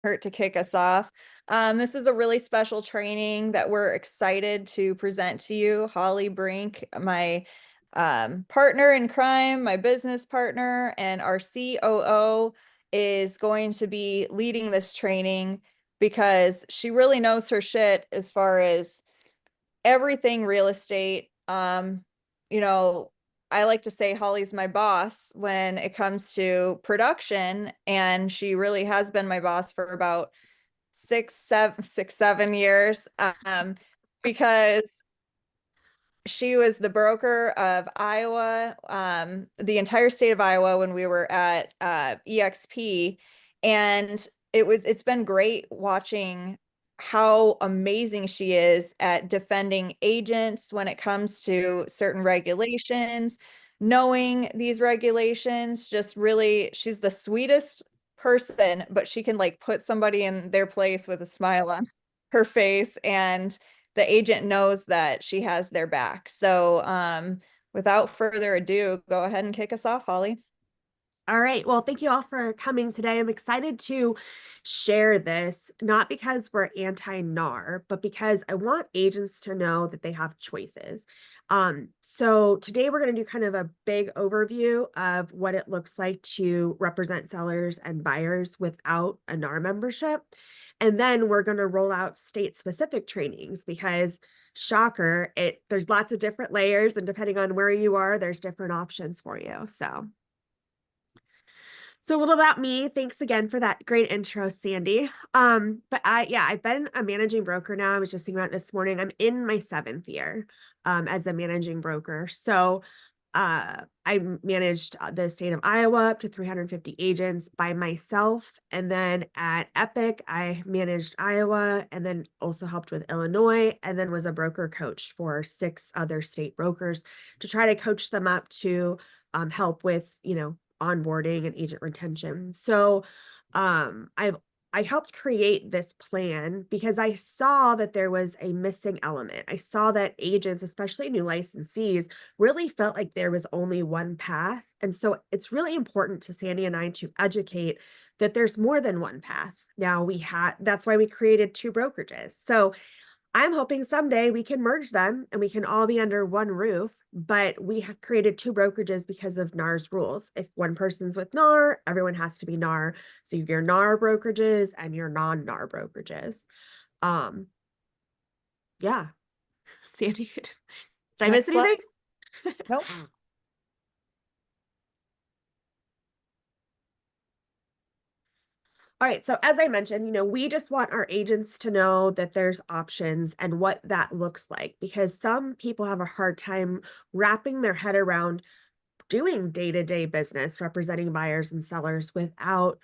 Hurt to kick us off. This is a really special training that we're excited to present to you. Holly Brink, my partner in crime, my business partner, and our COO is going to be leading this training because she really knows her shit as far as everything real estate. You know, I like to say Holly's my boss when it comes to production, and she really has been my boss for about 7 years. Because she was the broker of Iowa, the entire state of Iowa when we were at EXP. And it's been great watching how amazing she is at defending agents when it comes to certain regulations, knowing these regulations, just really, she's the sweetest person, but she can like put somebody in their place with a smile on her face, and the agent knows that she has their back. So, without further ado, go ahead and kick us off, Holly. All right. Well, thank you all for coming today. I'm excited to share this, not because we're anti-NAR, but because I want agents to know that they have choices. So today we're going to do kind of a big overview of what it looks like to represent sellers and buyers without a NAR membership. And then we're going to roll out state-specific trainings because shocker, there's lots of different layers, and depending on where you are, there's different options for you. So a little about me. Thanks again for that great intro, Sandy. But I've been a managing broker now. I was just thinking about this morning. I'm in my 7th year as a managing broker. So I managed the state of Iowa up to 350 agents by myself. And then at Epic, I managed Iowa and then also helped with Illinois, and then was a broker coach for 6 other state brokers to try to coach them up to help with, onboarding and agent retention. So I helped create this plan because I saw that there was a missing element. I saw that agents, especially new licensees, really felt like there was only one path. And so it's really important to Sandy and I to educate that there's more than one path. Now that's why we created 2 brokerages. So I'm hoping someday we can merge them and we can all be under one roof, but we have created 2 brokerages because of NAR's rules. If one person's with NAR, everyone has to be NAR. So you have your NAR brokerages and your non-NAR brokerages. Um, yeah. Sandy, did I miss Next slide. anything? Nope. All right. So as I mentioned, we just want our agents to know that there's options and what that looks like, because some people have a hard time wrapping their head around doing day-to-day business representing buyers and sellers without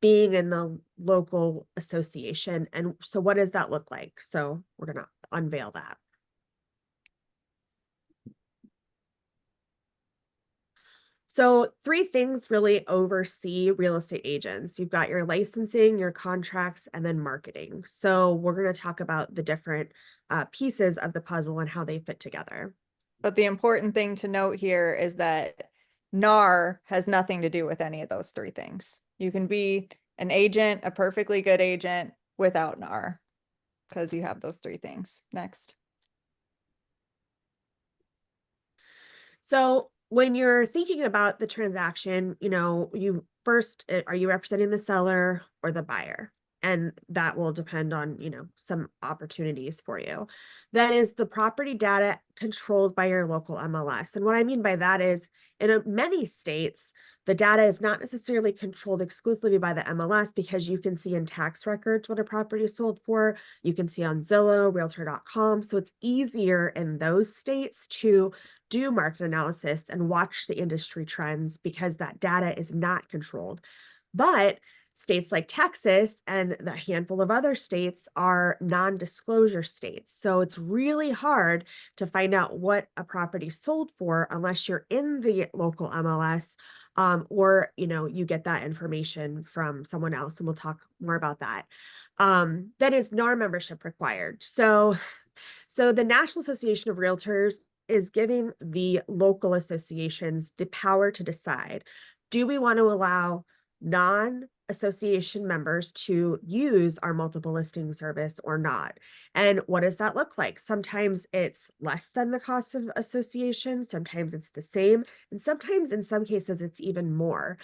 being in the local association. And so what does that look like? So we're going to unveil that. So 3 things really oversee real estate agents. You've got your licensing, your contracts, and then marketing. So we're going to talk about the different pieces of the puzzle and how they fit together. But the important thing to note here is that NAR has nothing to do with any of those 3 things. You can be an agent, a perfectly good agent, without NAR because you have those 3 things. Next. So when you're thinking about the transaction, you first, are you representing the seller or the buyer? And that will depend on, some opportunities for you. Then is the property data controlled by your local MLS? And what I mean by that is in many states, the data is not necessarily controlled exclusively by the MLS, because you can see in tax records what a property is sold for. You can see on Zillow, Realtor.com. So it's easier in those states to do market analysis and watch the industry trends because that data is not controlled. But states like Texas and the handful of other states are non-disclosure states. So it's really hard to find out what a property sold for unless you're in the local MLS, or you get that information from someone else, and we'll talk more about that. That is NAR membership required. So the National Association of Realtors is giving the local associations the power to decide, do we want to allow association members to use our multiple listing service or not. And what does that look like? Sometimes it's less than the cost of association, sometimes it's the same, and sometimes in some cases it's even more.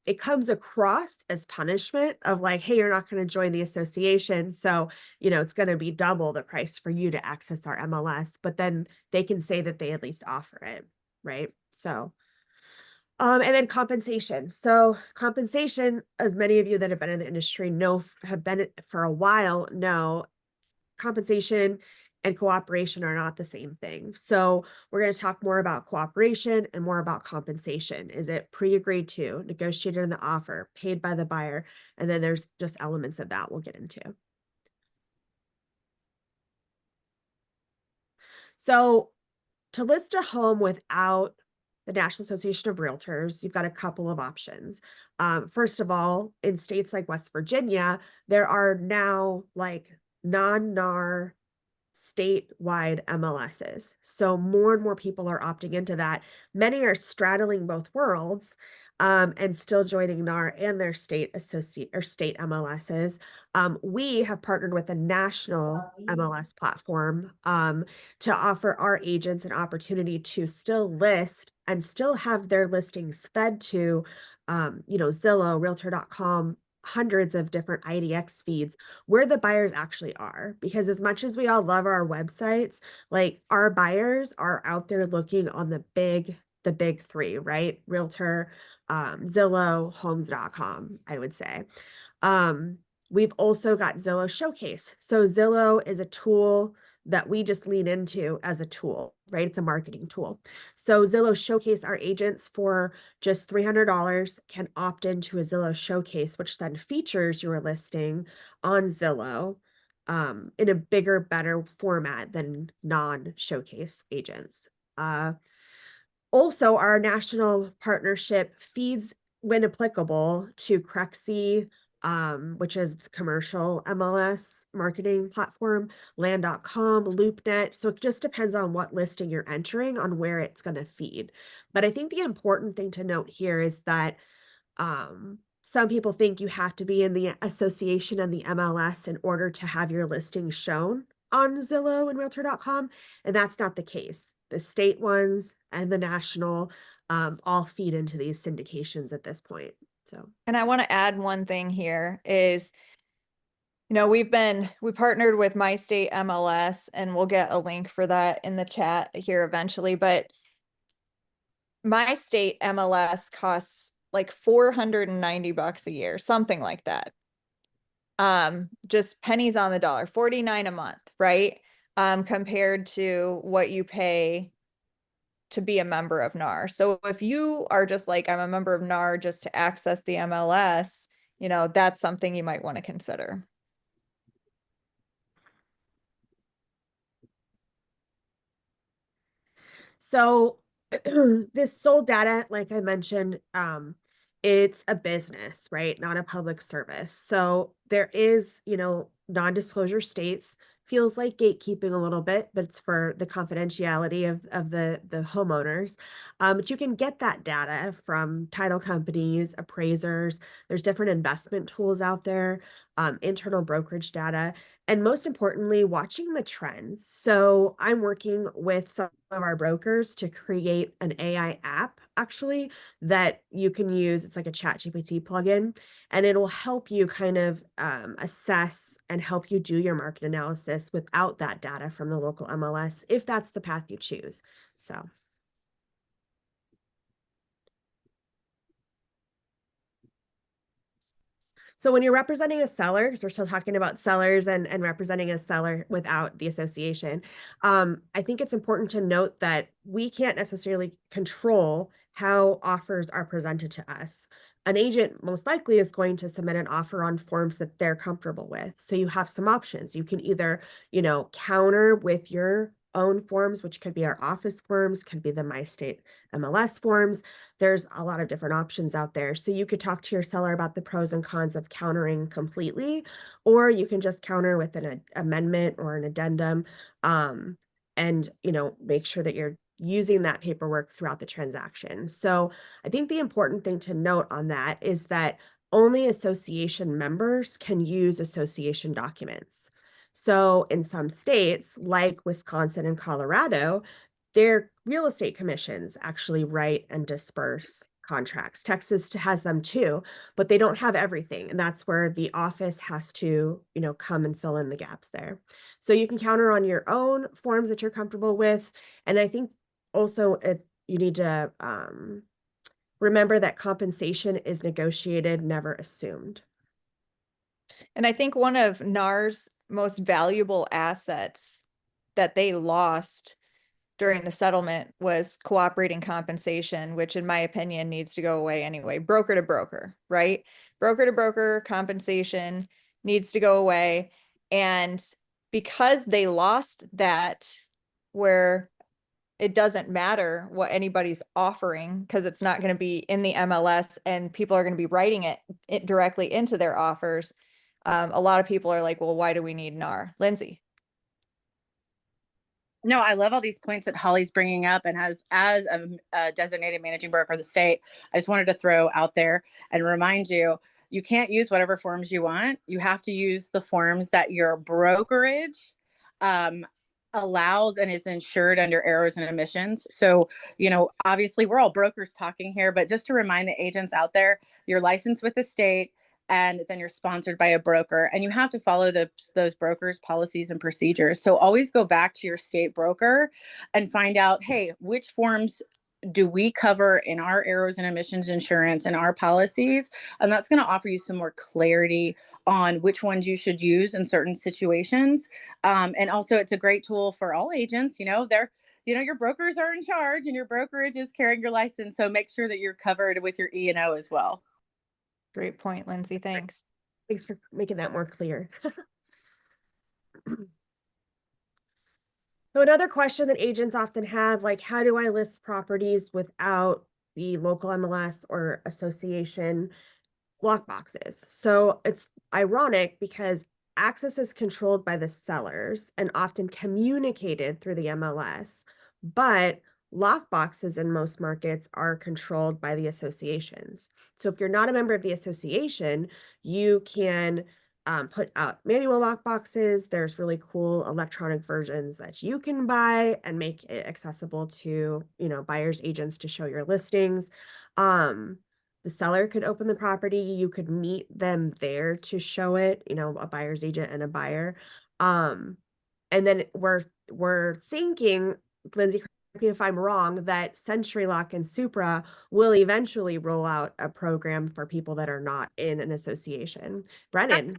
It comes across as punishment of like, hey, you're not going to join the association, so it's going to be double the price for you to access our MLS, but then they can say that they at least offer it, right? So and then compensation. So compensation, as many of you that have been in the industry know, have been it for a while, know compensation and cooperation are not the same thing. So we're going to talk more about cooperation and more about compensation. Is it pre-agreed to, negotiated in the offer, paid by the buyer? And then there's just elements of that we'll get into. So to list a home without the National Association of Realtors, you've got a couple of options. First of all, in states like West Virginia, there are now like non-NAR statewide MLSs. So more and more people are opting into that. Many are straddling both worlds and still joining NAR and their state associate or state MLSs. We have partnered with a national MLS platform to offer our agents an opportunity to still list and still have their listings fed to, Zillow, Realtor.com, hundreds of different IDX feeds where the buyers actually are. Because as much as we all love our websites, like our buyers are out there looking on the big three, right? Realtor, Zillow, Homes.com, I would say. We've also got Zillow Showcase. So Zillow is a tool that we just lean into as a tool, right? It's a marketing tool. So Zillow Showcase, our agents for just $300 can opt into a Zillow Showcase, which then features your listing on Zillow in a bigger, better format than non-showcase agents. Also, our national partnership feeds, when applicable, to Crexi, which is commercial MLS marketing platform, land.com, LoopNet. So it just depends on what listing you're entering on where it's going to feed. But I think the important thing to note here is that some people think you have to be in the association and the MLS in order to have your listing shown on Zillow and Realtor.com, and that's not the case. The state ones and the national all feed into these syndications at this point. So, And I want to add one thing here is, we partnered with My State MLS, and we'll get a link for that in the chat here eventually, but My State MLS costs like $490 a year, something like that. Just pennies on the dollar, 49 a month, right? Compared to what you pay to be a member of NAR. So if you are just like, I'm a member of NAR just to access the MLS, that's something you might want to consider. So this sold data, like I mentioned, it's a business, right? Not a public service. So there is, non-disclosure states feels like gatekeeping a little bit, but it's for the confidentiality of the homeowners. But you can get that data from title companies, appraisers. There's different investment tools out there, internal brokerage data, and most importantly, watching the trends. So I'm working with some of our brokers to create an AI app actually that you can use. It's like a ChatGPT plugin, and it'll help you kind of assess and help you do your market analysis without that data from the local MLS, if that's the path you choose. So when you're representing a seller, because we're still talking about sellers and representing a seller without the association, I think it's important to note that we can't necessarily control how offers are presented to us. An agent most likely is going to submit an offer on forms that they're comfortable with. So you have some options. You can either, counter with your own forms, which could be our office forms, could be the My State MLS forms. There's a lot of different options out there. So you could talk to your seller about the pros and cons of countering completely, or you can just counter with an amendment or an addendum, and make sure that you're using that paperwork throughout the transaction. So I think the important thing to note on that is that only association members can use association documents. So in some states, like Wisconsin and Colorado, their real estate commissions actually write and disperse contracts. Texas has them too, but they don't have everything. And that's where the office has to, come and fill in the gaps there. So you can counter on your own forms that you're comfortable with. And I think also if you need to remember that compensation is negotiated, never assumed. And I think one of NAR's most valuable assets that they lost during the settlement was cooperating compensation, which in my opinion needs to go away anyway. Broker to broker, right? Broker to broker compensation needs to go away. And because they lost that, where it doesn't matter what anybody's offering because it's not going to be in the MLS and people are going to be writing it directly into their offers. A lot of people are like, well, why do we need NAR? Lindsay. No, I love all these points that Holly's bringing up. And as a designated managing broker of the state, I just wanted to throw out there and remind you, you can't use whatever forms you want. You have to use the forms that your brokerage allows and is insured under errors and omissions. So, obviously we're all brokers talking here, but just to remind the agents out there, you're licensed with the state, and then you're sponsored by a broker, and you have to follow those brokers' policies and procedures. So always go back to your state broker and find out, hey, which forms do we cover in our errors and emissions insurance and our policies? And that's going to offer you some more clarity on which ones you should use in certain situations. And also, it's a great tool for all agents. Your brokers are in charge, and your brokerage is carrying your license. So make sure that you're covered with your E&O as well. Great point, Lindsay. Thanks. Thanks for making that more clear. So another question that agents often have, like, how do I list properties without the local MLS or association lock boxes? So it's ironic because access is controlled by the sellers and often communicated through the MLS, but lock boxes in most markets are controlled by the associations. So if you're not a member of the association, you can put out manual lock boxes. There's really cool electronic versions that you can buy and make it accessible to, buyers agents to show your listings. The seller could open the property. You could meet them there to show it, a buyer's agent and a buyer. And then we're thinking, Lindsay, correct me if I'm wrong, that CenturyLock and Supra will eventually roll out a program for people that are not in an association. Brennan.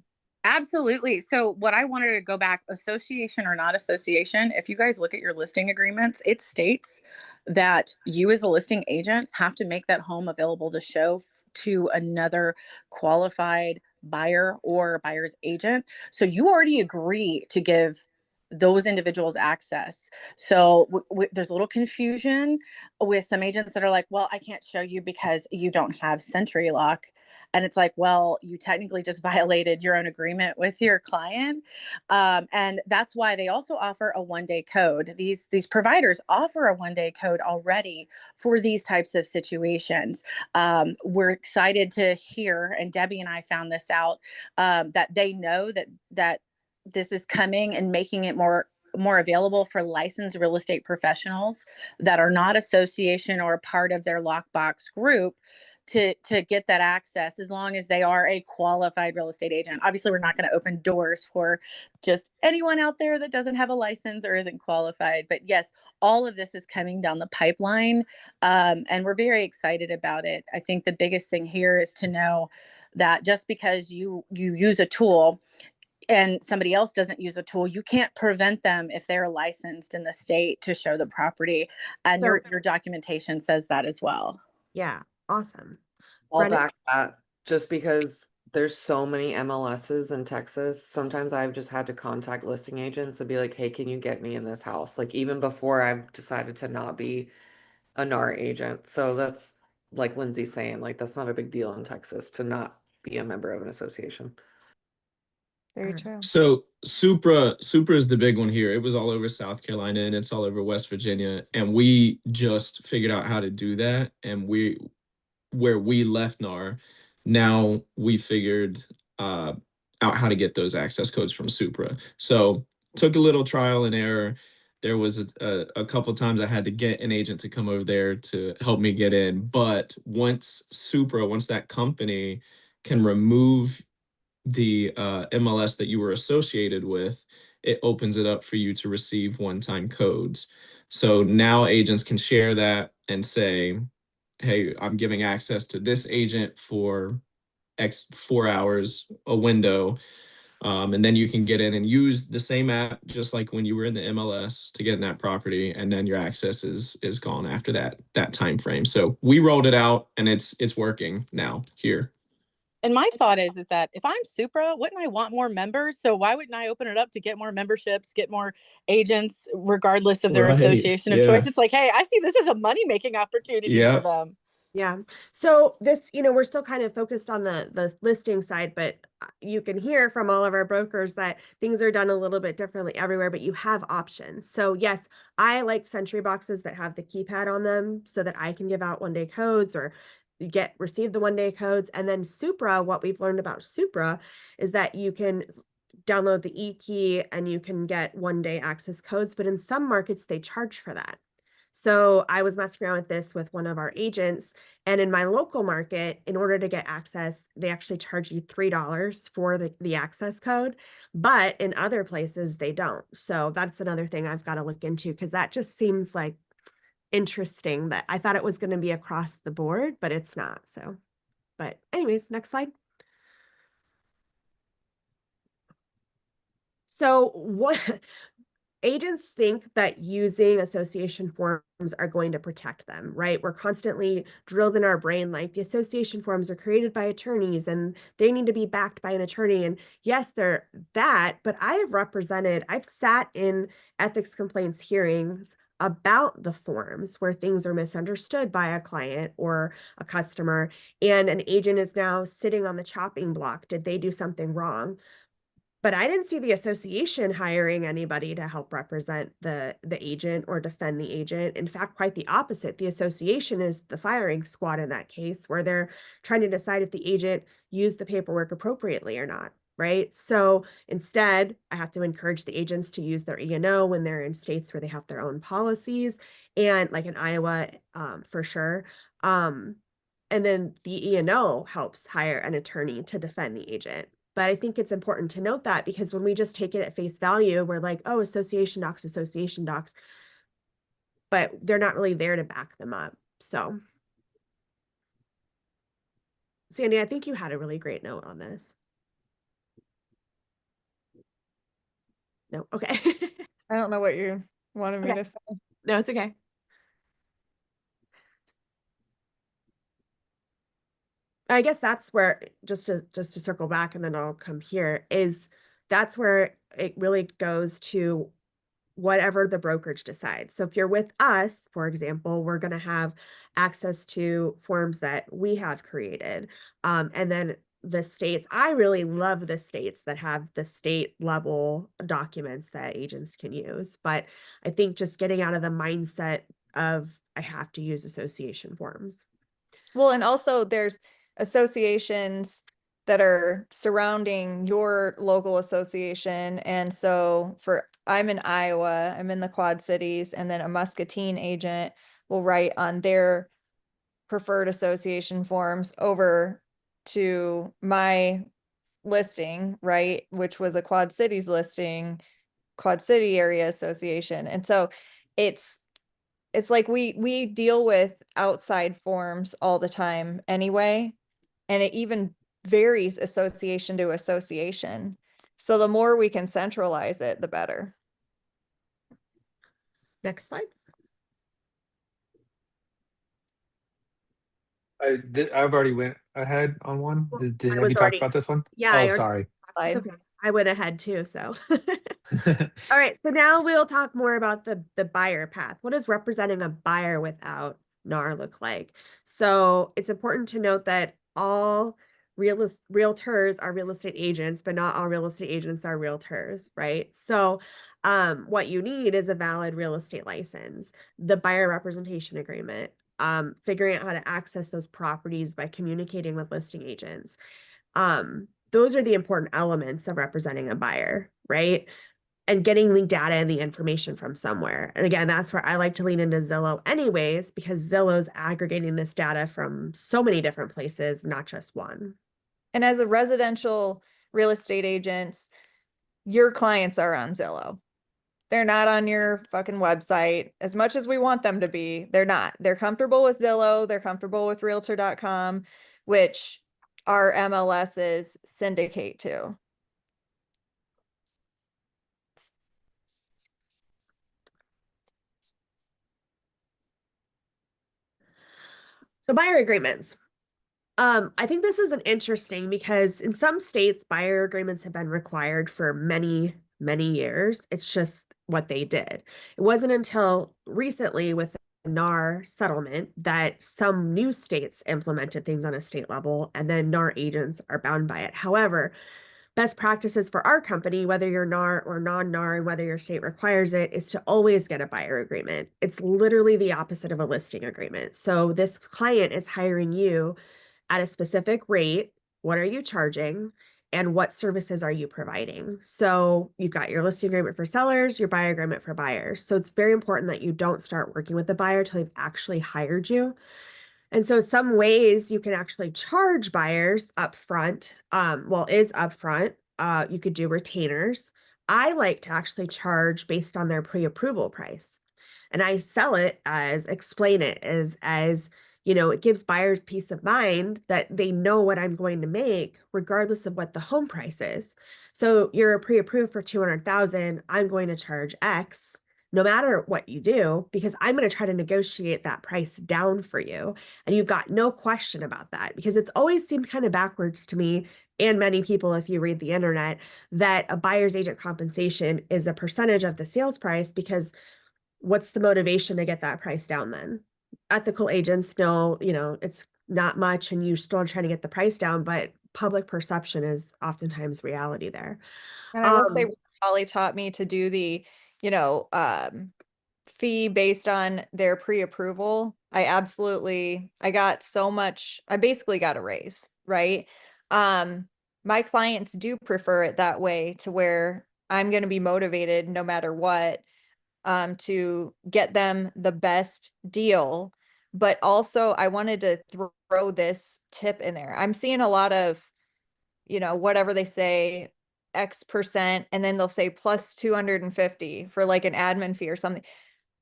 Absolutely. So what I wanted to go back, association or not association, if you guys look at your listing agreements, it states that you as a listing agent have to make that home available to show to another qualified buyer or buyer's agent. So you already agree to give those individuals access. So there's a little confusion with some agents that are like, well, I can't show you because you don't have CenturyLock. And it's like, well, you technically just violated your own agreement with your client. And that's why they also offer a 1-day code. These providers offer a 1-day code already for these types of situations. We're excited to hear, and Debbie and I found this out, that they know that this is coming and making it more available for licensed real estate professionals that are not association or a part of their lockbox group to get that access, as long as they are a qualified real estate agent. Obviously, we're not going to open doors for just anyone out there that doesn't have a license or isn't qualified. But yes, all of this is coming down the pipeline, and we're very excited about it. I think the biggest thing here is to know that just because you use a tool and somebody else doesn't use a tool, you can't prevent them if they're licensed in the state to show the property. And So, your documentation says that as well. yeah, awesome. I'll Brennan? back that just because there's so many MLSs in Texas. Sometimes I've just had to contact listing agents and be like, hey, can you get me in this house? Like even before I've decided to not be a NAR agent. So that's like Lindsay's saying, like that's not a big deal in Texas to not be a member of an association. Very true. So Supra is the big one here. It was all over South Carolina and it's all over West Virginia. And we just figured out how to do that. And where we left NAR, now we figured out how to get those access codes from Supra. So took a little trial and error. There was a couple times I had to get an agent to come over there to help me get in. But once that company can remove the MLS that you were associated with, it opens it up for you to receive one-time codes. So now agents can share that and say, hey, I'm giving access to this agent for X 4 hours, a window. And then you can get in and use the same app, just like when you were in the MLS to get in that property. And then your access is gone after that time frame. So we rolled it out and it's working now here. And my thought is that if I'm Supra, wouldn't I want more members? So why wouldn't I open it up to get more memberships, get more agents, regardless of their Right. association of Yeah. choice? It's like, hey, I see this as a money-making opportunity Yeah. for them. Yeah. So this, we're still kind of focused on the listing side, but you can hear from all of our brokers that things are done a little bit differently everywhere, but you have options. So yes, I like Sentry boxes that have the keypad on them so that I can give out one-day codes or receive the one-day codes. And then Supra, what we've learned about Supra is that you can download the e-key and you can get one-day access codes, but in some markets they charge for that. So I was messing around with this with one of our agents, and in my local market, in order to get access, they actually charge you $3 for the access code, but in other places they don't. So that's another thing I've got to look into, because that just seems like interesting. That I thought it was going to be across the board, but it's not. So, but anyways, next slide. So what agents think that using association forms are going to protect them, right? We're constantly drilled in our brain like the association forms are created by attorneys and they need to be backed by an attorney. And yes, they're that, but I've sat in ethics complaints hearings about the forms where things are misunderstood by a client or a customer, and an agent is now sitting on the chopping block. Did they do something wrong? But I didn't see the association hiring anybody to help represent the agent or defend the agent. In fact, quite the opposite. The association is the firing squad in that case, where they're trying to decide if the agent used the paperwork appropriately or not, right? So instead, I have to encourage the agents to use their E&O when they're in states where they have their own policies, and like in Iowa, for sure. And then the E&O helps hire an attorney to defend the agent. But I think it's important to note that, because when we just take it at face value, we're like, oh, association docs, but they're not really there to back them up. So, Sandy, I think you had a really great note on this. No, okay. I don't know what you wanted me Okay. to say. No, it's okay. I guess that's where, just to circle back and then I'll come here, is that's where it really goes to whatever the brokerage decides. So if you're with us, for example, we're going to have access to forms that we have created. And then the states, I really love the states that have the state level documents that agents can use. But I think just getting out of the mindset of I have to use association forms. Well, and also there's associations that are surrounding your local association. And so I'm in Iowa, I'm in the Quad Cities, and then a Muscatine agent will write on their preferred association forms over to my listing, right? Which was a Quad Cities listing, Quad City Area Association. And so it's like we deal with outside forms all the time anyway, and it even varies association to association. So the more we can centralize it, the better. Next slide. I've already went ahead on one. Well, Have I you was talked already- about this one? Yeah, I Oh, already- sorry. It's okay. I went ahead too, so. All right, so now we'll talk more about the buyer path. What does representing a buyer without NAR look like? So it's important to note that all realtors are real estate agents, but not all real estate agents are realtors, right? So what you need is a valid real estate license, the buyer representation agreement, figuring out how to access those properties by communicating with listing agents. Those are the important elements of representing a buyer, right? And getting the data and the information from somewhere. And again, that's where I like to lean into Zillow anyways, because Zillow's aggregating this data from so many different places, not just one. And as a residential real estate agent, your clients are on Zillow. They're not on your fucking website. As much as we want them to be, they're not. They're comfortable with Zillow. They're comfortable with realtor.com, which our MLSs syndicate to. So buyer agreements. I think this is an interesting because in some states, buyer agreements have been required for many, many years. It's just what they did. It wasn't until recently with the NAR settlement that some new states implemented things on a state level, and then NAR agents are bound by it. However, best practices for our company, whether you're NAR or non-NAR and whether your state requires it, is to always get a buyer agreement. It's literally the opposite of a listing agreement. So this client is hiring you at a specific rate. What are you charging? And what services are you providing? So you've got your listing agreement for sellers, your buyer agreement for buyers. So it's very important that you don't start working with the buyer till they've actually hired you. And so some ways you can actually charge buyers upfront, is upfront. You could do retainers. I like to actually charge based on their pre-approval price. And I explain it as it gives buyers peace of mind that they know what I'm going to make regardless of what the home price is. So you're pre-approved for 200,000, I'm going to charge X no matter what you do, because I'm going to try to negotiate that price down for you. And you've got no question about that, because it's always seemed kind of backwards to me and many people, if you read the internet, that a buyer's agent compensation is a percentage of the sales price, because what's the motivation to get that price down then? Ethical agents know, it's not much and you still are trying to get the price down, but public perception is oftentimes reality there. And I will say, Holly taught me to do the, fee based on their pre-approval. I got so much, I basically got a raise, right? My clients do prefer it that way, to where I'm going to be motivated no matter what, to get them the best deal. But also I wanted to throw this tip in there. I'm seeing a lot of, whatever they say, X%, and then they'll say plus 250 for like an admin fee or something.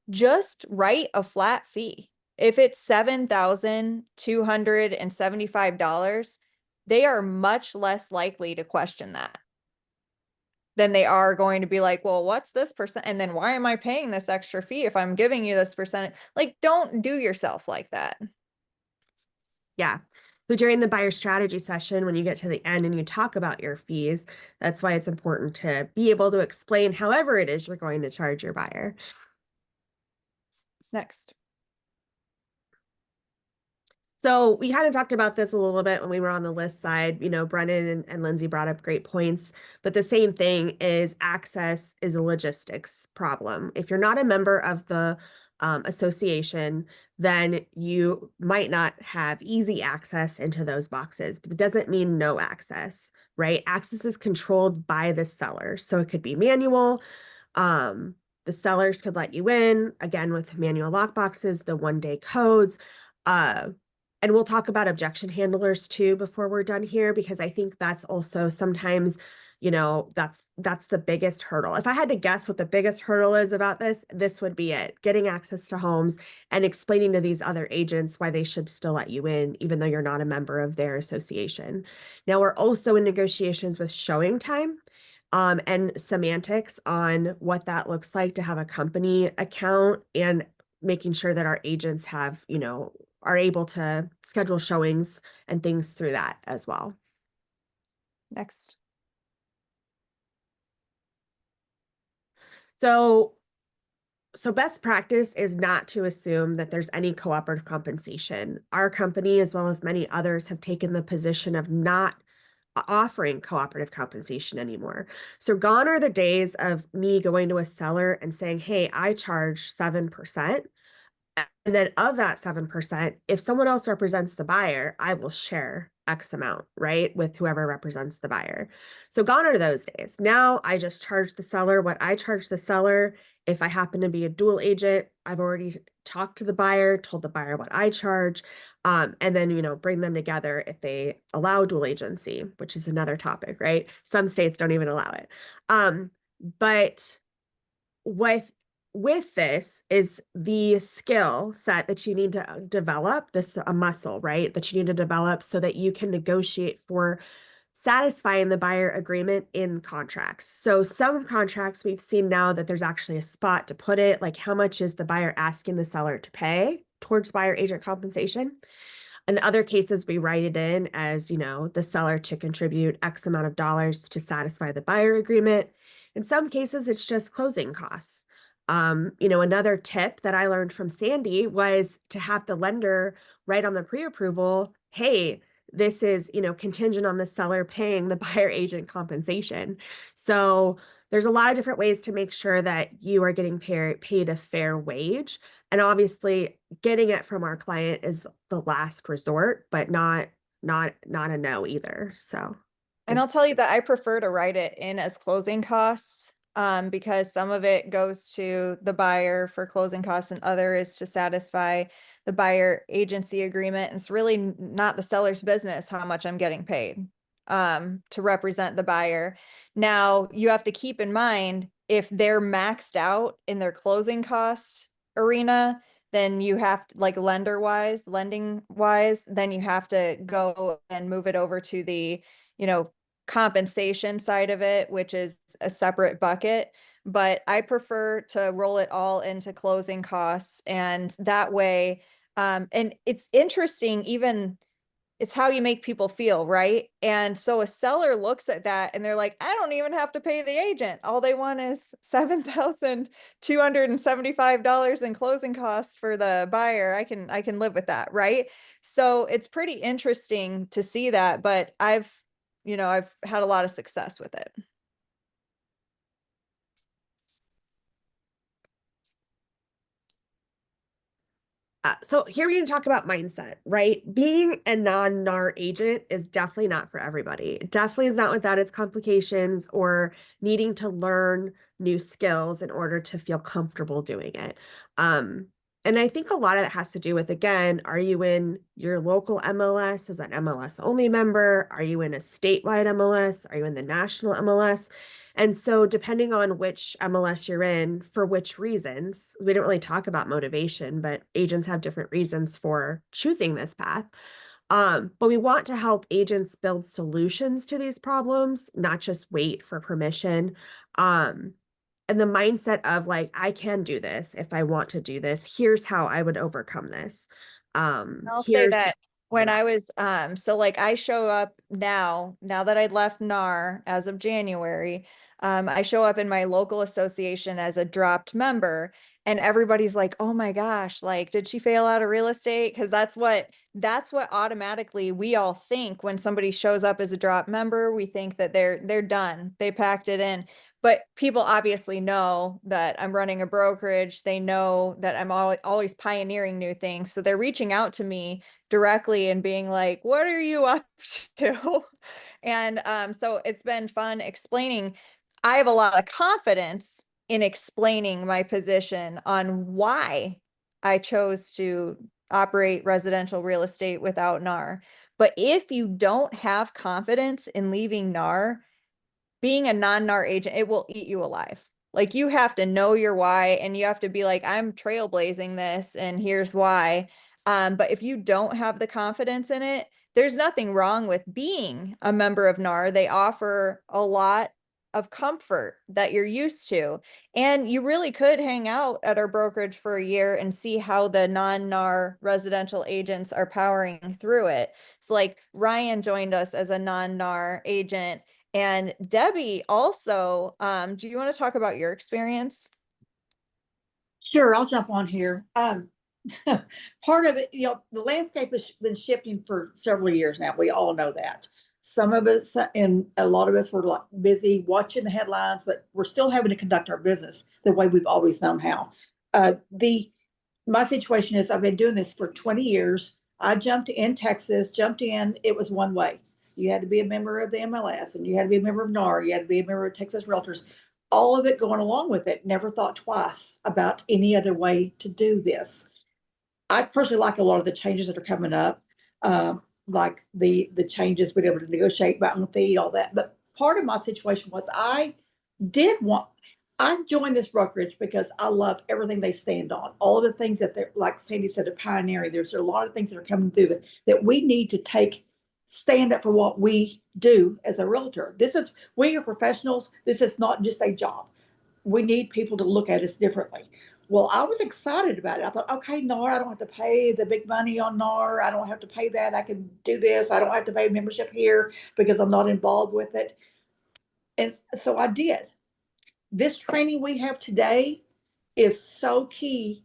Just write a flat fee. If it's $7,275, they are much less likely to question that than they are going to be like, well, what's this percent? And then why am I paying this extra fee if I'm giving you this percent? Like, don't do yourself like that. Yeah. So during the buyer strategy session, when you get to the end and you talk about your fees, that's why it's important to be able to explain however it is you're going to charge your buyer. Next. So we kind of talked about this a little bit when we were on the list side. Brennan and Lindsay brought up great points, but the same thing is access is a logistics problem. If you're not a member of the association, then you might not have easy access into those boxes, but it doesn't mean no access, right? Access is controlled by the seller. So it could be manual. The sellers could let you in, again, with manual lock boxes, the one-day codes. And we'll talk about objection handlers too before we're done here, because I think that's also sometimes, that's the biggest hurdle. If I had to guess what the biggest hurdle is about this would be it: getting access to homes and explaining to these other agents why they should still let you in, even though you're not a member of their association. Now, we're also in negotiations with showing time. And semantics on what that looks like to have a company account, and making sure that our agents have, are able to schedule showings and things through that as well. Next. So best practice is not to assume that there's any cooperative compensation. Our company, as well as many others, have taken the position of not offering cooperative compensation anymore. So gone are the days of me going to a seller and saying, hey, I charge 7%. And then of that 7%, if someone else represents the buyer, I will share X amount, right, with whoever represents the buyer. So gone are those days. Now I just charge the seller what I charge the seller. If I happen to be a dual agent, I've already talked to the buyer, told the buyer what I charge, and then, bring them together if they allow dual agency, which is another topic, right? Some states don't even allow it. But with this is the skill set that you need to develop, this a muscle, right? That you need to develop so that you can negotiate for satisfying the buyer agreement in contracts. So some contracts we've seen now that there's actually a spot to put it, like how much is the buyer asking the seller to pay towards buyer agent compensation. In other cases, we write it in as, the seller to contribute X amount of dollars to satisfy the buyer agreement. In some cases, it's just closing costs. Another tip that I learned from Sandy was to have the lender write on the pre-approval, hey, this is, contingent on the seller paying the buyer agent compensation. So there's a lot of different ways to make sure that you are getting paid a fair wage. And obviously getting it from our client is the last resort, but not a no either. So And I'll tell you that I prefer to write it in as closing costs, because some of it goes to the buyer for closing costs and other is to satisfy the buyer agency agreement. And it's really not the seller's business how much I'm getting paid, to represent the buyer. Now, you have to keep in mind, if they're maxed out in their closing cost arena, then you have to, like lending wise, then you have to go and move it over to the, compensation side of it, which is a separate bucket. But I prefer to roll it all into closing costs. And that way, and it's interesting, even it's how you make people feel, right? And so a seller looks at that and they're like, I don't even have to pay the agent. All they want is $7,275 in closing costs for the buyer. I can live with that, right? So it's pretty interesting to see that, but I've had a lot of success with it. So here we need to talk about mindset, right? Being a non-NAR agent is definitely not for everybody. It definitely is not without its complications or needing to learn new skills in order to feel comfortable doing it. And I think a lot of it has to do with, again, are you in your local MLS as an MLS only member? Are you in a statewide MLS? Are you in the national MLS? And so depending on which MLS you're in, for which reasons, we don't really talk about motivation, but agents have different reasons for choosing this path. But we want to help agents build solutions to these problems, not just wait for permission. And the mindset of like, I can do this if I want to do this. Here's how I would overcome this. I'll say that when I was, so like I show up now that I left NAR as of January, I show up in my local association as a dropped member, and everybody's like, oh my gosh, like, did she fail out of real estate? Because that's what automatically we all think when somebody shows up as a drop member. We think that they're done. They packed it in. But people obviously know that I'm running a brokerage. They know that I'm always pioneering new things. So they're reaching out to me directly and being like, what are you up to? And so it's been fun explaining. I have a lot of confidence in explaining my position on why I chose to operate residential real estate without NAR. But if you don't have confidence in leaving NAR, being a non-NAR agent, it will eat you alive. Like, you have to know your why, and you have to be like, I'm trailblazing this and here's why. But if you don't have the confidence in it, there's nothing wrong with being a member of NAR. They offer a lot of comfort that you're used to. And you really could hang out at our brokerage for a year and see how the non-NAR residential agents are powering through it. So like Ryan joined us as a non-NAR agent, and Debbie also, do you want to talk about your experience? Sure, I'll jump on here. Part of it, the landscape has been shifting for several years now. We all know that. Some of us and a lot of us were like busy watching the headlines, but we're still having to conduct our business the way we've always known how. The my situation is I've been doing this for 20 years. I jumped in Texas, it was one way. You had to be a member of the MLS and you had to be a member of NAR, you had to be a member of Texas Realtors, all of it going along with it. Never thought twice about any other way to do this. I personally like a lot of the changes that are coming up, like the changes being able to negotiate my own fee, all that. But part of my situation was did want I joined this brokerage because I love everything they stand on. All of the things that they're, like Sandy said, they're pioneering. There's a lot of things that are coming through that we need to stand up for what we do as a realtor. We are professionals. This is not just a job. We need people to look at us differently. Well, I was excited about it. I thought, okay, NAR, I don't have to pay the big money on NAR. I don't have to pay that. I can do this. I don't have to pay membership here because I'm not involved with it. And so I did. This training we have today is so key,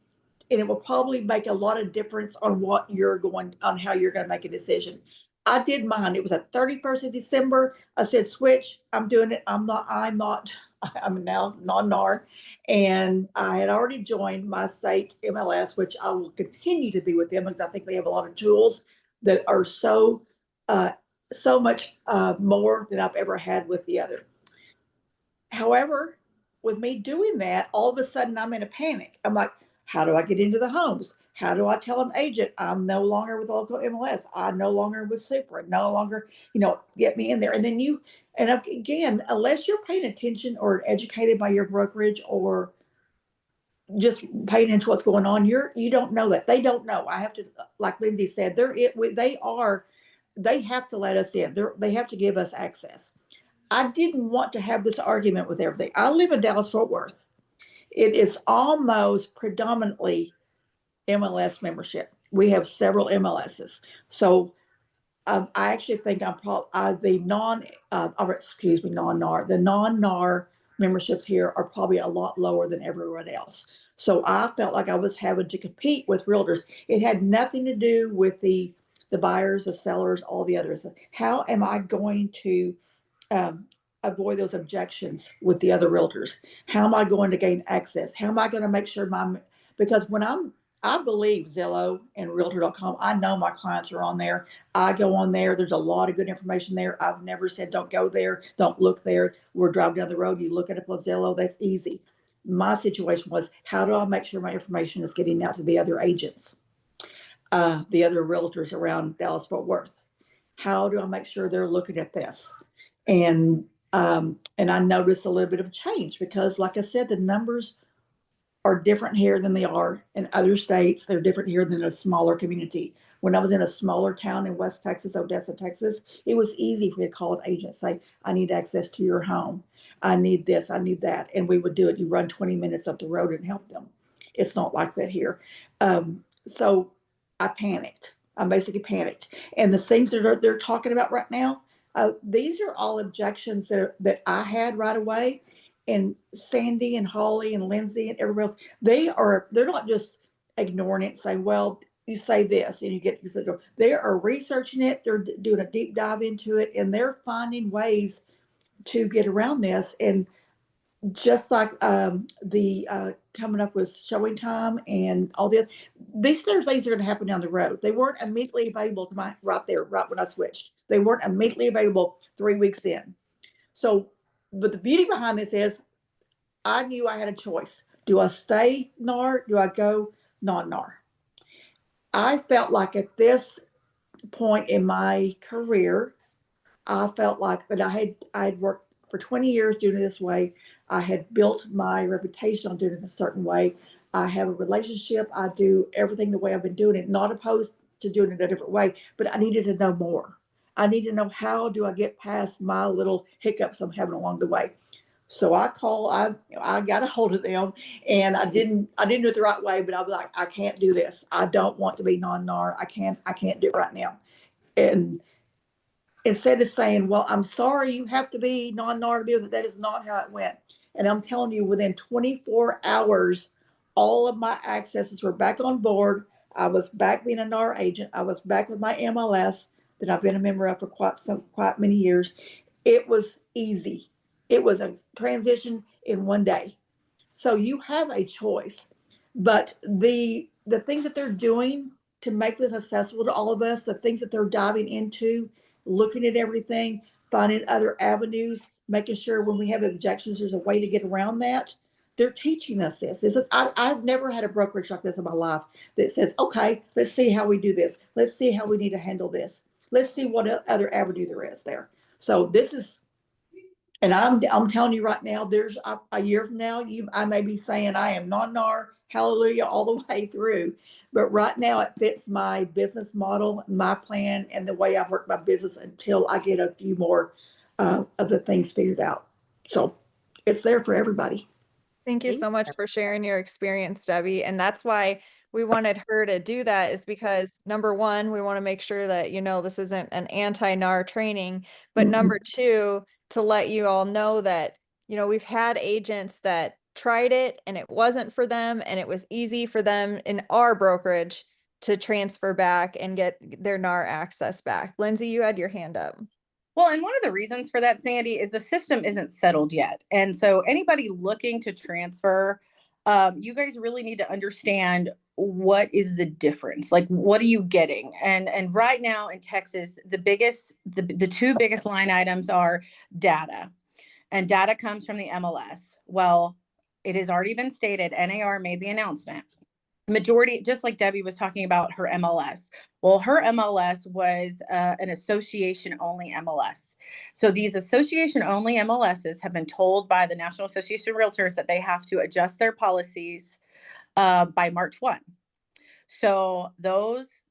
and it will probably make a lot of difference on how you're going to make a decision. I did mine. It was a 31st of December. I said, switch. I'm doing it. I'm now non-NAR. And I had already joined my state MLS, which I will continue to be with them because I think they have a lot of tools that are so much more than I've ever had with the other. However, with me doing that, all of a sudden I'm in a panic. I'm like, how do I get into the homes? How do I tell an agent I'm no longer with local MLS? I'm no longer with Supra, no longer, get me in there. And then again, unless you're paying attention or educated by your brokerage or just paying attention to what's going on, you don't know that. They don't know. I have to, like Lindsay said, they have to let us in. They have to give us access. I didn't want to have this argument with everything. I live in Dallas-Fort Worth. It is almost predominantly MLS membership. We have several MLSs. So I actually think I'm probably non-NAR. The non-NAR memberships here are probably a lot lower than everyone else. So I felt like I was having to compete with realtors. It had nothing to do with the buyers, the sellers, all the others. How am I going to avoid those objections with the other realtors? How am I going to gain access? How am I going to make sure because I believe Zillow and Realtor.com, I know my clients are on there. I go on there. There's a lot of good information there. I've never said, don't go there. Don't look there. We're driving down the road. You look at it on Zillow. That's easy. My situation was, how do I make sure my information is getting out to the other agents, the other realtors around Dallas-Fort Worth? How do I make sure they're looking at this? And I noticed a little bit of change because, like I said, the numbers are different here than they are in other states. They're different here than a smaller community. When I was in a smaller town in West Texas, Odessa, Texas, it was easy for me to call an agent and say, I need access to your home. I need this, I need that. And we would do it. You run 20 minutes up the road and help them. It's not like that here. So I panicked. I basically panicked. And the things that they're talking about right now, these are all objections that I had right away. And Sandy and Holly and Lindsay and everybody else, they're not just ignoring it and saying, well, you say this and you get to the door. They are researching it. They're doing a deep dive into it and they're finding ways to get around this. And just like the coming up with showing time and all the other, these things are going to happen down the road. They weren't immediately available to right when I switched. They weren't immediately available 3 weeks in. So, but the beauty behind this is I knew I had a choice. Do I stay NAR? Do I go non-NAR? I felt like at this point in my career, I felt like that I had worked for 20 years doing it this way. I had built my reputation on doing it a certain way. I have a relationship. I do everything the way I've been doing it, not opposed to doing it a different way, but I needed to know more. I need to know, how do I get past my little hiccups I'm having along the way? So I got a hold of them, and I didn't do it the right way, but I was like, I can't do this. I don't want to be non-NAR. I can't do it right now. And instead of saying, well, I'm sorry, you have to be non-NAR to be with it, that is not how it went. And I'm telling you, within 24 hours, all of my accesses were back on board. I was back being a NAR agent. I was back with my MLS that I've been a member of for quite many years. It was easy. It was a transition in one day. So you have a choice, but the the things that they're doing to make this accessible to all of us, the things that they're diving into, looking at everything, finding other avenues, making sure when we have objections, there's a way to get around that. They're teaching us this. I've never had a brokerage like this in my life that says, okay, let's see how we do this. Let's see how we need to handle this. Let's see what other avenue there is there. So this is, and I'm telling you right now, there's a year from now, I may be saying I am non-NAR, hallelujah, all the way through. But right now it fits my business model, my plan, and the way I've worked my business until I get a few more of the things figured out. So it's there for everybody. Thank you so much for sharing your experience, Debbie. And that's why we wanted her to do that, is because number one, we want to make sure that, this isn't an anti-NAR training, but number two, to let you all know that, we've had agents that tried it and it wasn't for them, and it was easy for them in our brokerage to transfer back and get their NAR access back. Lindsay, you had your hand up. Well, and one of the reasons for that, Sandy, is the system isn't settled yet. And so anybody looking to transfer, you guys really need to understand what is the difference. Like, what are you getting? And right now in Texas, the two biggest line items are data. And data comes from the MLS. Well, it has already been stated, NAR made the announcement. Majority, just like Debbie was talking about her MLS. Well, her MLS was an association only MLS. So these association only MLSs have been told by the National Association of Realtors that they have to adjust their policies by March 1. So those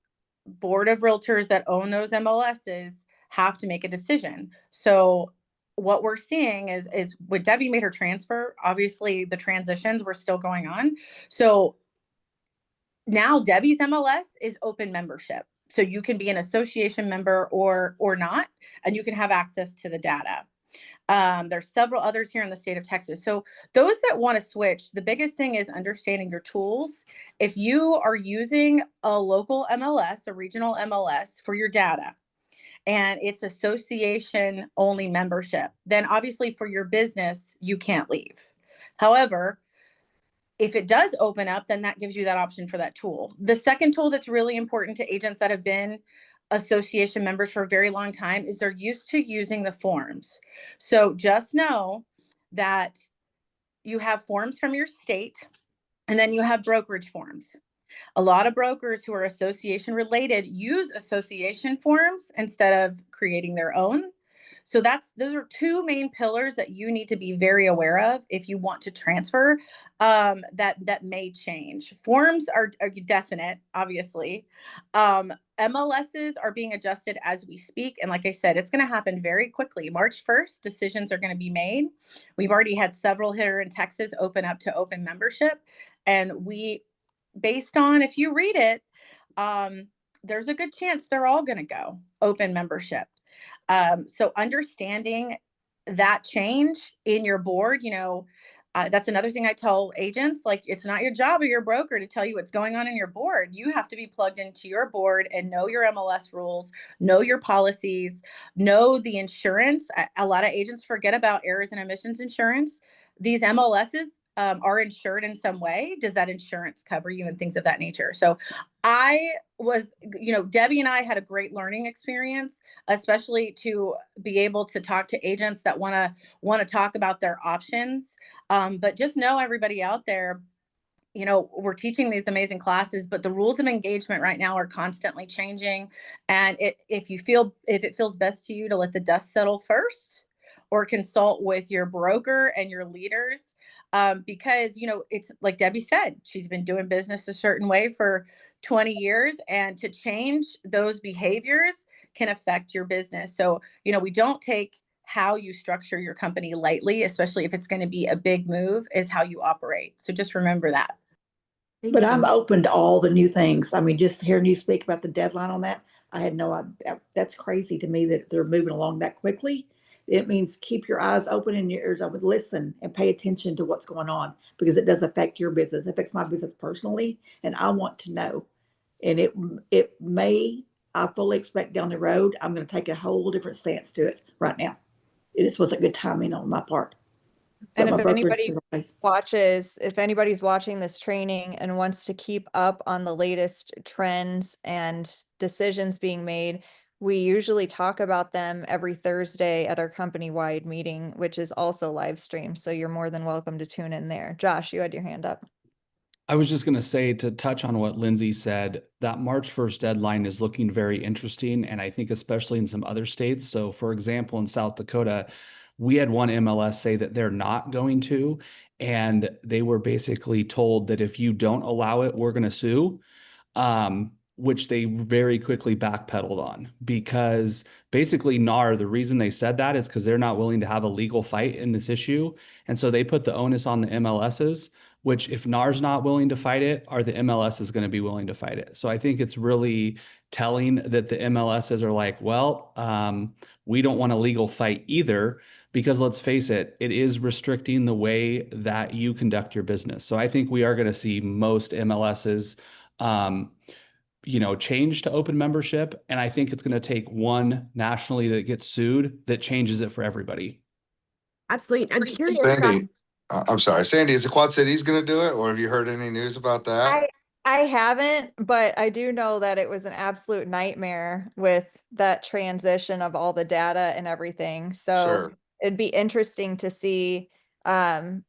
board of realtors that own those MLSs have to make a decision. So what we're seeing is when Debbie made her transfer, obviously the transitions were still going on. So now Debbie's MLS is open membership. So you can be an association member or not, and you can have access to the data. There's several others here in the state of Texas. So those that want to switch, the biggest thing is understanding your tools. If you are using a local MLS, a regional MLS for your data, and it's association only membership, then obviously for your business, you can't leave. However, if it does open up, then that gives you that option for that tool. The second tool that's really important to agents that have been association members for a very long time is they're used to using the forms. So just know that you have forms from your state, and then you have brokerage forms. A lot of brokers who are association related use association forms instead of creating their own. So those are two main pillars that you need to be very aware of if you want to transfer, that may change. Forms are definite, obviously. MLSs are being adjusted as we speak. And like I said, it's going to happen very quickly. March 1st, decisions are going to be made. We've already had several here in Texas open up to open membership. And based on, if you read it, there's a good chance they're all going to go open membership. So understanding that change in your board, that's another thing I tell agents, like, it's not your job or your broker to tell you what's going on in your board. You have to be plugged into your board and know your MLS rules, know your policies, know the insurance. A lot of agents forget about errors and omissions insurance. These MLSs are insured in some way. Does that insurance cover you and things of that nature? So Debbie and I had a great learning experience, especially to be able to talk to agents that want to talk about their options. But just know, everybody out there, we're teaching these amazing classes, but the rules of engagement right now are constantly changing. And if it feels best to you to let the dust settle first, or consult with your broker and your leaders, because, it's like Debbie said, she's been doing business a certain way for 20 years, and to change those behaviors can affect your business. So, we don't take how you structure your company lightly, especially if it's going to be a big move, is how you operate. So just remember that. But I'm open to all the new things. I mean, just hearing you speak about the deadline on that, I had no idea. That's crazy to me that they're moving along that quickly. It means keep your eyes open and your ears open, listen and pay attention to what's going on, because it does affect your business. It affects my business personally, and I want to know. And I fully expect down the road, I'm going to take a whole different stance to it right now. It just wasn't good timing on my part. And my if brokerage anybody today. if anybody's watching this training and wants to keep up on the latest trends and decisions being made, we usually talk about them every Thursday at our company-wide meeting, which is also live streamed. So you're more than welcome to tune in there. Josh, you had your hand up. I was just going to say, to touch on what Lindsay said, that March 1st deadline is looking very interesting. And I think especially in some other states. So for example, in South Dakota, we had one MLS say that they're not going to, and they were basically told that if you don't allow it, we're going to sue. Which they very quickly backpedaled on, because basically NAR, the reason they said that is because they're not willing to have a legal fight in this issue. And so they put the onus on the MLSs, which if NAR's not willing to fight it, are the MLS going to be willing to fight it? So I think it's really telling that the MLSs are like, well, we don't want a legal fight either, because let's face it, it is restricting the way that you conduct your business. So I think we are going to see most MLSs change to open membership. And I think it's going to take one nationally that gets sued that changes it for everybody. Absolutely. I'm curious. Sandy, I'm sorry, Sandy, is the Quad Cities going to do it, or have you heard any news about that? I haven't, but I do know that it was an absolute nightmare with that transition of all the data and everything. So Sure. it'd be interesting to see, I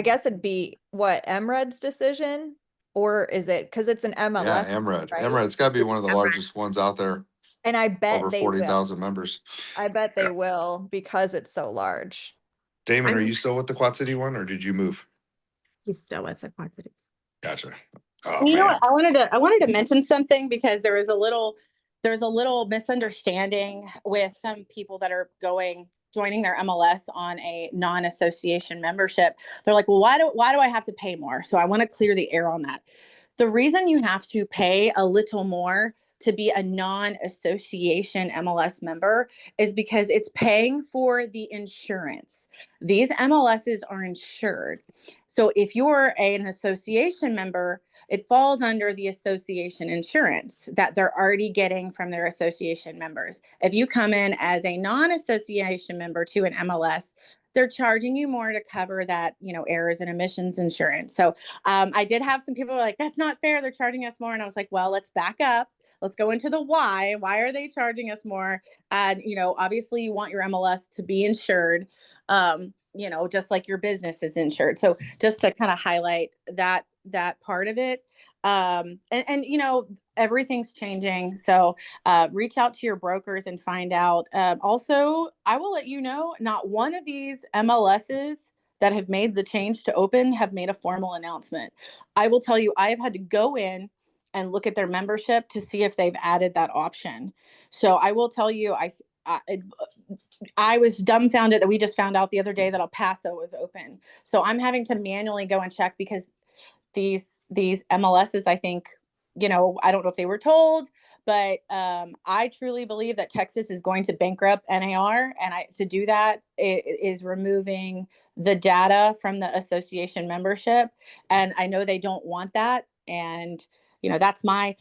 guess it'd be what, MRED's decision, or is it, because it's an Yeah, MLS, MRED. right? MRED's got to be one of the MRED. largest ones out there, And I bet over they will. 40,000 members. I bet they Yeah. will, because it's so large. Damon, are I'm- you still with the Quad City one, or did you move? He's still with the Quad Cities. Gotcha. Oh, You know man. what? I wanted to mention something, because there was a little misunderstanding with some people that are joining their MLS on a non-association membership. They're like, well, why do I have to pay more? So I want to clear the air on that. The reason you have to pay a little more to be a non-association MLS member is because it's paying for the insurance. These MLSs are insured. So if you're an association member, it falls under the association insurance that they're already getting from their association members. If you come in as a non-association member to an MLS, they're charging you more to cover that, errors and emissions insurance. So I did have some people like, that's not fair, they're charging us more. And I was like, well, let's back up. Let's go into the why. Why are they charging us more? And, obviously you want your MLS to be insured, just like your business is insured. So just to kind of highlight that part of it. And everything's changing. So reach out to your brokers and find out. Also, I will let you know, not one of these MLSs that have made the change to open have made a formal announcement. I will tell you, I have had to go in and look at their membership to see if they've added that option. So I will tell you, I was dumbfounded that we just found out the other day that El Paso was open. So I'm having to manually go and check, because these MLSs, I think, I don't know if they were told, but I truly believe that Texas is going to bankrupt NAR, and to do that, it is removing the data from the association membership, and I know they don't want that. And that's my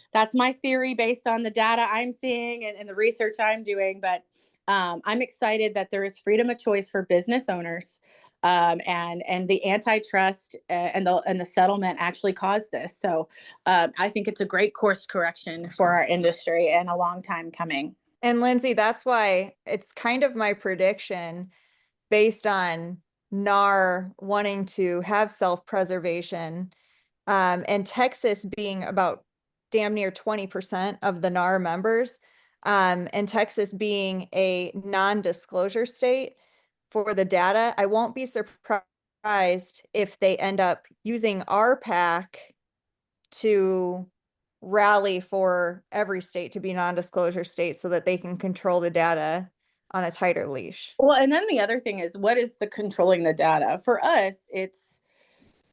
theory based on the data I'm seeing and the research I'm doing. But I'm excited that there is freedom of choice for business owners. And the antitrust and the settlement actually caused this. So I think it's a great course correction for our industry, and a long time coming. And Lindsay, that's why it's kind of my prediction, based on NAR wanting to have self-preservation, and Texas being about damn near 20% of the NAR members, and Texas being a non-disclosure state for the data. I won't be surprised if they end up using our PAC to rally for every state to be non-disclosure states, so that they can control the data on a tighter leash. Well, and then the other thing is, what is the controlling the data? For us, it's,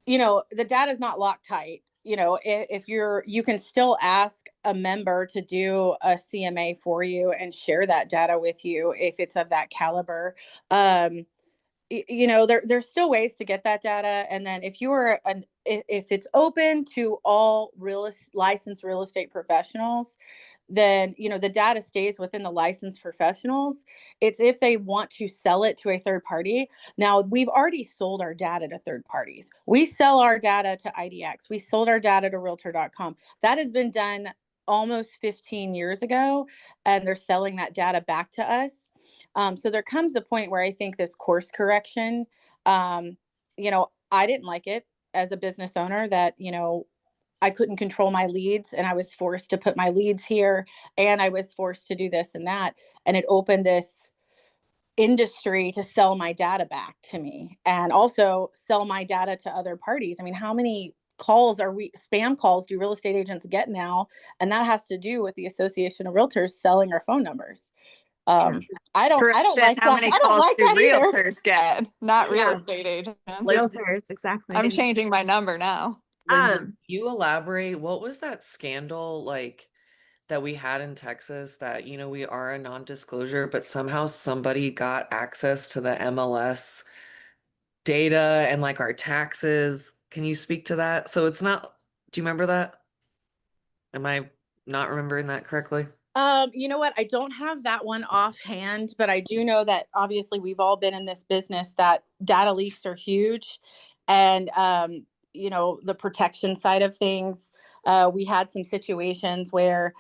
the data is not locked tight. If you can still ask a member to do a CMA for you and share that data with you if it's of that caliber. There's still ways to get that data. And then if it's open to all licensed real estate professionals, then, you know, the data stays within the licensed professionals. It's if they want to sell it to a third party. Now, we've already sold our data to third parties. We sell our data to IDX. We sold our data to realtor.com. That has been done almost 15 years ago, and they're selling that data back to us. So there comes a point where I think this course correction, you know, I didn't like it as a business owner that, you know, I couldn't control my leads and I was forced to put my leads here and I was forced to do this and that. And it opened this industry to sell my data back to me and also sell my data to other parties. I mean, how many spam calls do real estate agents get now? And that has to do with the Association of Realtors selling our phone numbers. I don't Correction, like how that. many I don't calls like do that either. realtors get? Not real Yeah. estate agents. Realtors, exactly. I'm changing my number now. Lindsay, Um, you elaborate, what was that scandal like that we had in Texas that, you know, we are a non-disclosure, but somehow somebody got access to the MLS data and like our taxes. Can you speak to that? So it's not, do you remember that? Am I not remembering that correctly? You know what? I don't have that one offhand, but I do know that obviously we've all been in this business that data leaks are huge. And, you know, the protection side of things, we had some situations where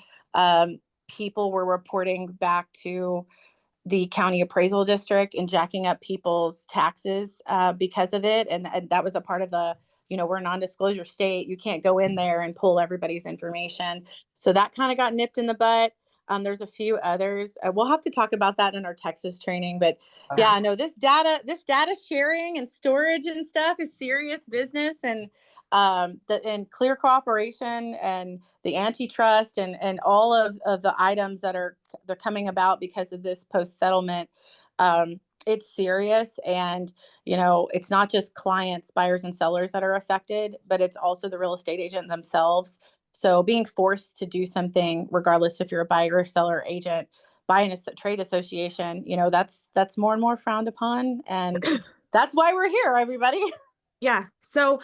people were reporting back to the county appraisal district and jacking up people's taxes because of it. And that was a part of the, you know, we're a non-disclosure state. You can't go in there and pull everybody's information. So that kind of got nipped in the butt. There's a few others. We'll have to talk about that in our Texas training. But yeah, no, this data sharing and storage and stuff is serious business. And and clear cooperation and the antitrust and all of the items that they're coming about because of this post settlement. It's serious, and you know, it's not just clients, buyers, and sellers that are affected, but it's also the real estate agent themselves. So being forced to do something, regardless if you're a buyer or seller or agent, by a trade association, you know, that's more and more frowned upon, and that's why we're here, everybody. Yeah. So,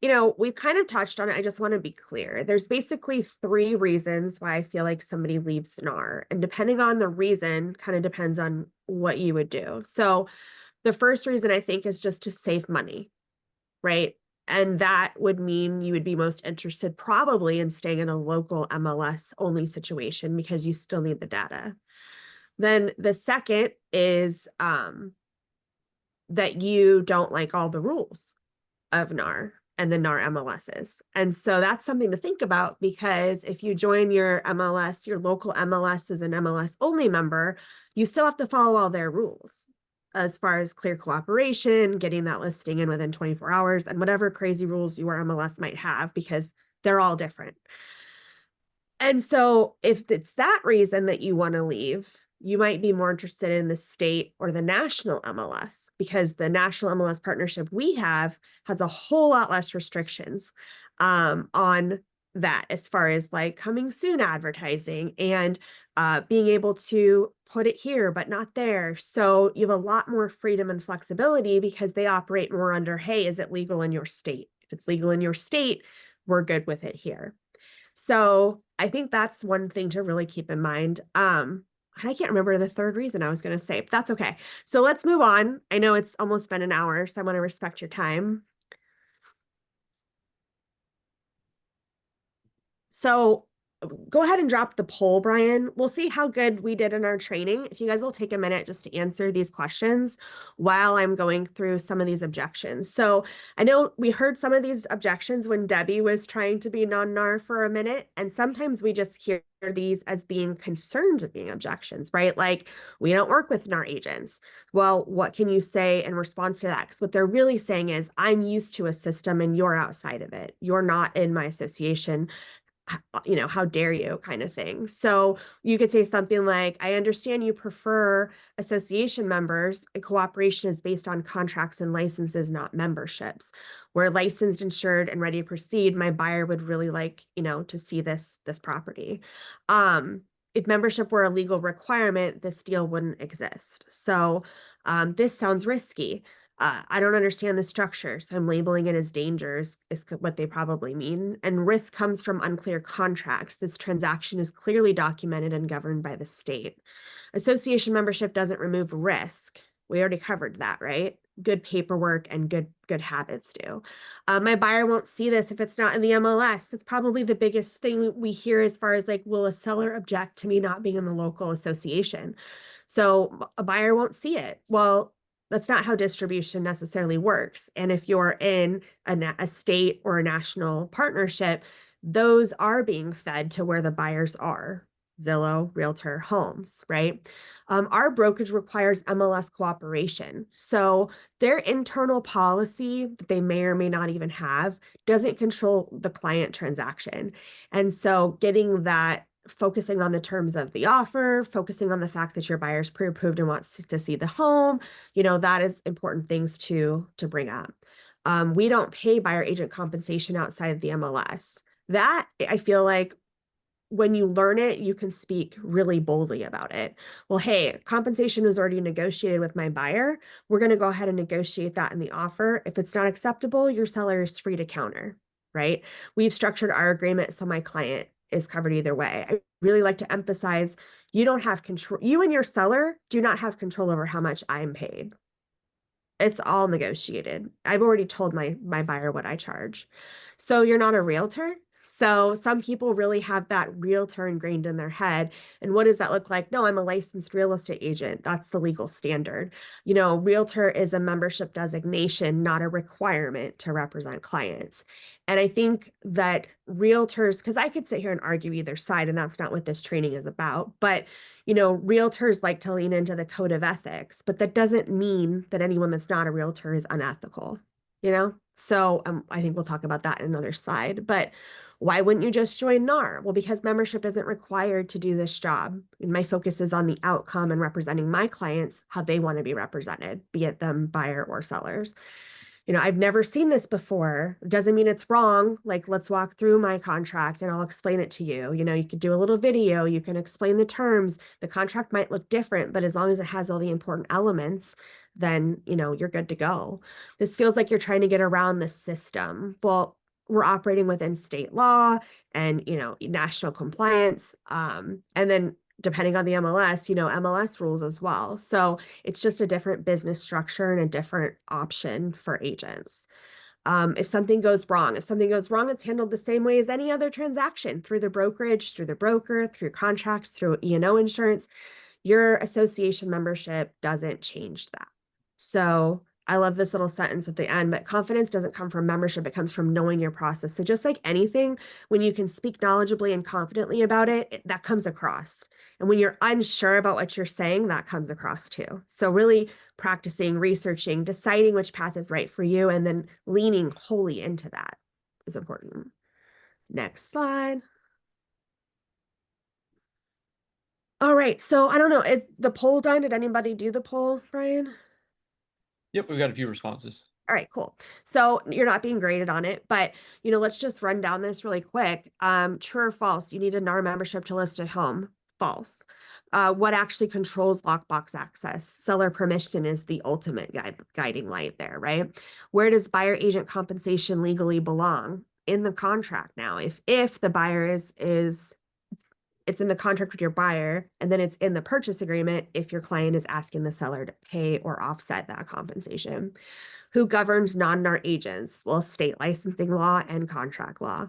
you know, we've kind of touched on it. I just want to be clear. There's basically 3 reasons why I feel like somebody leaves NAR. And depending on the reason, kind of depends on what you would do. So the first reason I think is just to save money, right? And that would mean you would be most interested probably in staying in a local MLS only situation because you still need the data. Then the second is that you don't like all the rules of NAR and the NAR MLSs. And so that's something to think about because if you join your MLS, your local MLS as an MLS only member, you still have to follow all their rules as far as clear cooperation, getting that listing in within 24 hours, and whatever crazy rules your MLS might have because they're all different. And so if it's that reason that you want to leave, you might be more interested in the state or the national MLS because the national MLS partnership we have has a whole lot less restrictions on that as far as like coming soon advertising and being able to put it here but not there. So you have a lot more freedom and flexibility because they operate more under, hey, is it legal in your state? If it's legal in your state, we're good with it here. So I think that's one thing to really keep in mind. I can't remember the third reason I was going to say, but that's okay. So let's move on. I know it's almost been an hour, so I want to respect your time. So go ahead and drop the poll, Brian. We'll see how good we did in our training. If you guys will take a minute just to answer these questions while I'm going through some of these objections. So I know we heard some of these objections when Debbie was trying to be non-NAR for a minute, and sometimes we just hear these as being concerns of being objections, right? Like, we don't work with NAR agents. Well, what can you say in response to that? Because what they're really saying is, I'm used to a system and you're outside of it. You're not in my association. You know, how dare you kind of thing. So you could say something like, I understand you prefer association members. Cooperation is based on contracts and licenses, not memberships. We're licensed, insured, and ready to proceed. My buyer would really like, you know, to see this property. If membership were a legal requirement, this deal wouldn't exist. So this sounds risky. I don't understand the structure, so I'm labeling it as dangers, is what they probably mean. And risk comes from unclear contracts. This transaction is clearly documented and governed by the state. Association membership doesn't remove risk. We already covered that, right? Good paperwork and good habits do. My buyer won't see this if it's not in the MLS. That's probably the biggest thing we hear as far as like, will a seller object to me not being in the local association? So a buyer won't see it. Well, that's not how distribution necessarily works. And if you're in a state or a national partnership, those are being fed to where the buyers are. Zillow, Realtor, Homes, right? Our brokerage requires MLS cooperation. So their internal policy that they may or may not even have doesn't control the client transaction. And so getting that, focusing on the terms of the offer, focusing on the fact that your buyer's pre-approved and wants to see the home, that is important things to bring up. We don't pay buyer agent compensation outside of the MLS. That I feel like when you learn it, you can speak really boldly about it. Well, hey, compensation was already negotiated with my buyer. We're going to go ahead and negotiate that in the offer. If it's not acceptable, your seller is free to counter, right? We've structured our agreement so my client is covered either way. I really like to emphasize you don't have control. You and your seller do not have control over how much I'm paid. It's all negotiated. I've already told my buyer what I charge. So you're not a realtor. So some people really have that realtor ingrained in their head. And what does that look like? No, I'm a licensed real estate agent. That's the legal standard. Realtor is a membership designation, not a requirement to represent clients. And I think that realtors, because I could sit here and argue either side, and that's not what this training is about, but realtors like to lean into the code of ethics, but that doesn't mean that anyone that's not a realtor is unethical, So I think we'll talk about that in another slide, but why wouldn't you just join NAR? Well, because membership isn't required to do this job. And my focus is on the outcome and representing my clients, how they want to be represented, be it them buyer or sellers. I've never seen this before. Doesn't mean it's wrong. Like, let's walk through my contract and I'll explain it to you. You could do a little video, you can explain the terms. The contract might look different, but as long as it has all the important elements, then, you're good to go. This feels like you're trying to get around the system. Well, we're operating within state law and, national compliance. And then depending on the MLS, MLS rules as well. So it's just a different business structure and a different option for agents. If something goes wrong, it's handled the same way as any other transaction, through the brokerage, through the broker, through contracts, through E&O insurance. Your association membership doesn't change that. So I love this little sentence at the end, but confidence doesn't come from membership. It comes from knowing your process. So just like anything, when you can speak knowledgeably and confidently about it, that comes across. And when you're unsure about what you're saying, that comes across too. So really practicing, researching, deciding which path is right for you, and then leaning wholly into that is important. Next slide. All right. So I don't know, is the poll done? Did anybody do the poll, Brian? Yep, we've got a few responses. All right, cool. So you're not being graded on it, but let's just run down this really quick. True or false? You need a NAR membership to list a home. False. What actually controls lockbox access? Seller permission is the ultimate guiding light there, right? Where does buyer agent compensation legally belong? In the contract now. If the buyer it's in the contract with your buyer, and then it's in the purchase agreement if your client is asking the seller to pay or offset that compensation. Who governs non-NAR agents? Well, state licensing law and contract law.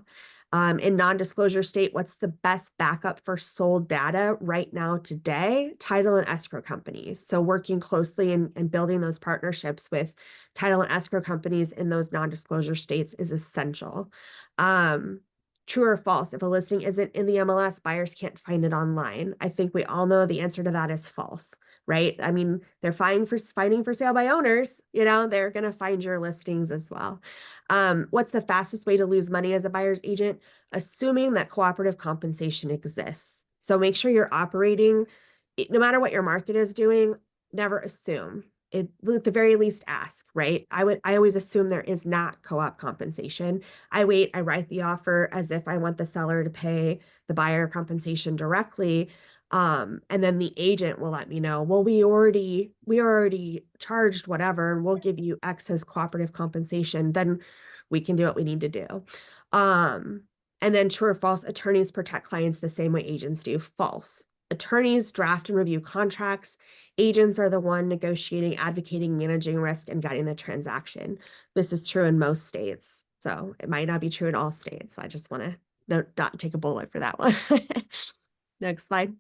In non-disclosure state, what's the best backup for sold data right now today? Title and escrow companies. So working closely and building those partnerships with title and escrow companies in those non-disclosure states is essential. True or false? If a listing isn't in the MLS, buyers can't find it online. I think we all know the answer to that is false, right? I mean, they're fighting for sale by owners, they're going to find your listings as well. What's the fastest way to lose money as a buyer's agent? Assuming that cooperative compensation exists. So make sure you're operating, no matter what your market is doing, never assume. At the very least, ask, right? I always assume there is not co-op compensation. I write the offer as if I want the seller to pay the buyer compensation directly. And then the agent will let me know, well, we already charged whatever, and we'll give you X as cooperative compensation. Then we can do what we need to do. And then true or false, attorneys protect clients the same way agents do. False. Attorneys draft and review contracts. Agents are the one negotiating, advocating, managing risk, and guiding the transaction. This is true in most states. So it might not be true in all states. I just want to not take a bullet for that one. Next slide.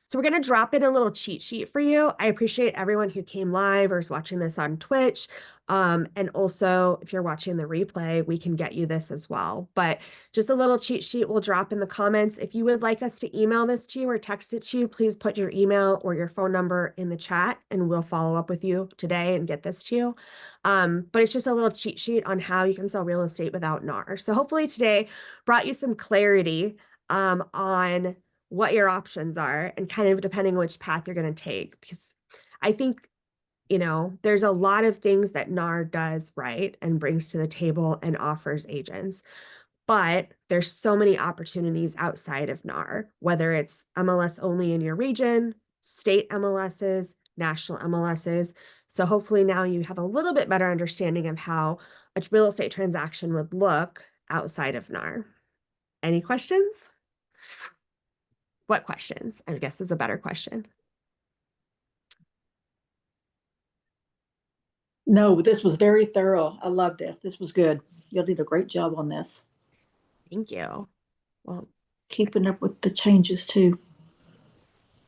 So we're going to drop in a little cheat sheet for you. I appreciate everyone who came live or is watching this on Twitch. And also, if you're watching the replay, we can get you this as well. But just a little cheat sheet we'll drop in the comments. If you would like us to email this to you or text it to you, please put your email or your phone number in the chat, and we'll follow up with you today and get this to you. But it's just a little cheat sheet on how you can sell real estate without NAR. So hopefully today brought you some clarity on what your options are and kind of depending on which path you're going to take. Because I think, you know, there's a lot of things that NAR does right and brings to the table and offers agents. But there's so many opportunities outside of NAR, whether it's MLS only in your region, state MLSs, national MLSs. So hopefully now you have a little bit better understanding of how a real estate transaction would look outside of NAR. Any questions? What questions, I guess, is a better question. No, this was very thorough. I loved this. This was good. You did a great job on this. Thank you. Well, Keeping up with the changes too.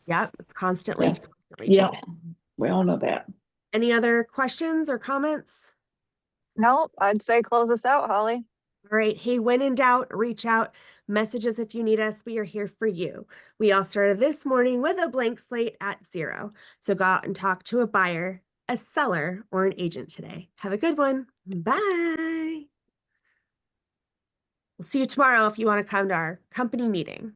yeah, it's constantly, Yeah. constantly Yeah, changing. we all know that. Any other questions or comments? Nope, I'd say close us out, Holly. All right. Hey, when in doubt, reach out. Message us if you need us. We are here for you. We all started this morning with a blank slate at 0. So go out and talk to a buyer, a seller, or an agent today. Have a good one. Bye. We'll see you tomorrow if you want to come to our company meeting.